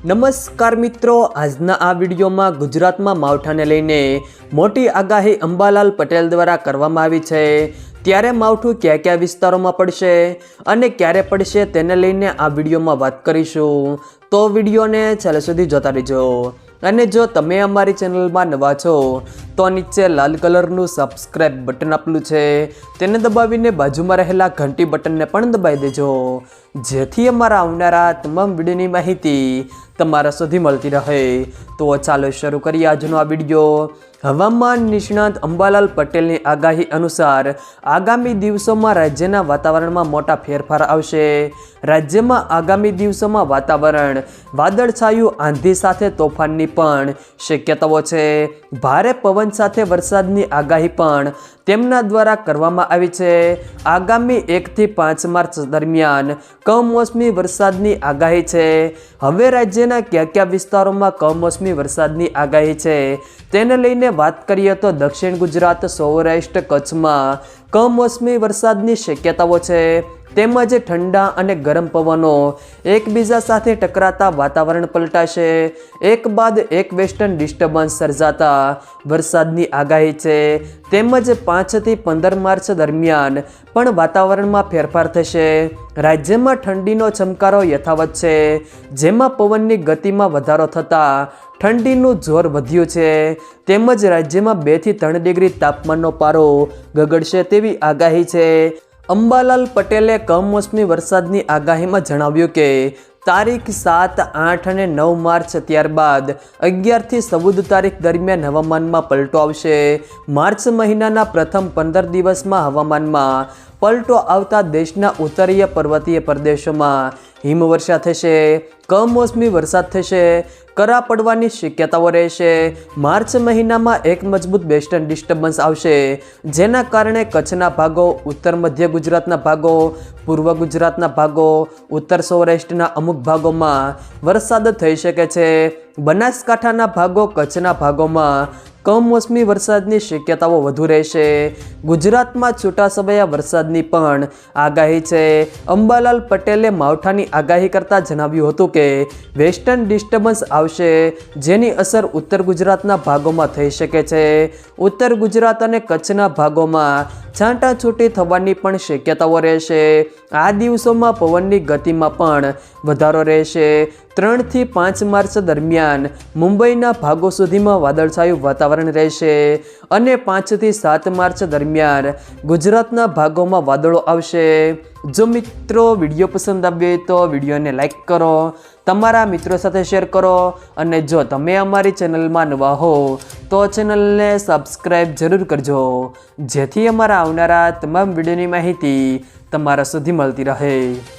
નમસ્કાર મિત્રો, આજના આ વિડીયોમાં ગુજરાતમાં માવઠાને લઈને મોટી આગાહી અંબાલાલ પટેલ દ્વારા કરવામાં આવી છે। ત્યારે માવઠું કયા કયા વિસ્તારોમાં પડશે અને ક્યારે પડશે તેને લઈને આ વિડીયોમાં વાત કરીશું, તો વિડીયોને છેલ્લે સુધી જોતા રહેજો। અને જો તમે અમારી ચેનલમાં નવા છો તો નીચે લાલ કલરનું સબસ્ક્રાઇબ બટન આપેલું છે તેને દબાવીને બાજુમાં રહેલા ઘંટી બટનને પણ દબાવી દેજો, જેથી અમારા આવનારા તમામ વિડીયોની માહિતી તમારા સુધી મળતી રહે। તો ચાલો શરૂ કરીએ આજનો આ વિડીયો। હવામાન નિષ્ણાત અંબાલાલ પટેલની આગાહી અનુસાર આગામી દિવસોમાં રાજ્યના વાતાવરણમાં મોટા ફેરફાર આવશે। રાજ્યમાં આગામી દિવસોમાં વાતાવરણ વાદળછાયું આંધી સાથે તોફાનની પણ શક્યતાઓ છે। ભારે પવન સાથે વરસાદની આગાહી પણ તેમના દ્વારા કરવામાં આવી છે। આગામી 1 થી 5 માર્ચ દરમિયાન કમોસમી વરસાદની આગાહી છે। હવે રાજ્યના કયા કયા વિસ્તારોમાં કમોસમી વરસાદની આગાહી છે તેને લઈને વાત કરીએ તો દક્ષિણ ગુજરાત, સૌરાષ્ટ્ર, કચ્છમાં કમોસમી વરસાદની શક્યતાઓ છે। તેમજ ઠંડા અને ગરમ પવનો એકબીજા સાથે ટકરાતા વાતાવરણ પલટાશે। એક બાદ એક વેસ્ટર્ન ડિસ્ટર્બન્સ સર્જાતા વરસાદની આગાહી છે। તેમજ 5 થી 15 માર્ચ દરમિયાન પણ વાતાવરણમાં ફેરફાર થશે। રાજ્યમાં ઠંડીનો ચમકારો યથાવત છે, જેમાં પવનની ગતિમાં વધારો થતાં ઠંડીનું જોર વધ્યું છે। તેમજ રાજ્યમાં 2 થી 3 ડિગ્રી તાપમાનનો પારો ગગડશે તેવી આગાહી છે। અંબાલાલ પટેલે કમોસમી વરસાદની આગાહીમાં જણાવ્યું કે તારીખ 7, 8 અને 9 માર્ચ ત્યારબાદ 11 થી 14 તારીખ દરમિયાન હવામાનમાં પલટો આવશે। માર્ચ મહિનાના પ્રથમ 15 દિવસમાં હવામાનમાં પલટો આવતા દેશના ઉત્તરીય પર્વતીય પ્રદેશોમાં હિમવર્ષા થશે, કમોસમી વરસાદ થશે, કરા પડવાની શક્યતાઓ રહેશે। માર્ચ મહિનામાં એક મજબૂત વેસ્ટર્ન ડિસ્ટર્બન્સ આવશે, જેના કારણે કચ્છના ભાગો, ઉત્તર મધ્ય ગુજરાતના ભાગો, પૂર્વ ગુજરાતના ભાગો, ઉત્તર સૌરાષ્ટ્રના અમુક ભાગોમાં વરસાદ થઈ શકે છે। બનાસકાંઠાના ભાગો, કચ્છના ભાગોમાં કમોસમી વરસાદની શક્યતાઓ વધુ રહેશે। ગુજરાતમાં છૂટાછવાયા વરસાદની પણ આગાહી છે। અંબાલાલ પટેલે માવઠાની આગાહી કરતાં જણાવ્યું હતું કે વેસ્ટર્ન ડિસ્ટર્બન્સ આવશે, જેની અસર ઉત્તર ગુજરાતના ભાગોમાં થઈ શકે છે। ઉત્તર ગુજરાત અને કચ્છના ભાગોમાં છાંટાછૂટી થવાની પણ શક્યતાઓ રહેશે। આ દિવસોમાં પવનની ગતિમાં પણ વધારો રહેશે। 3 થી 5 માર્ચ દરમિયાન મુંબઈના ભાગો સુધીમાં વાદળછાયું વાતાવરણ રહેશે અને 5 થી 7 માર્ચ દરમિયાન ગુજરાતના ભાગોમાં વાદળો આવશે। જો મિત્રો વિડીયો પસંદ આવ્યો હોય તો વિડીયોને લાઈક કરો, તમારા મિત્રો સાથે શેર કરો અને જો તમે અમારી ચેનલમાં નવા હો તો ચેનલને સબસ્ક્રાઈબ જરૂર કરજો, જેથી અમારા આવનારા તમામ વિડીયોની માહિતી તમારા સુધી મળતી રહે।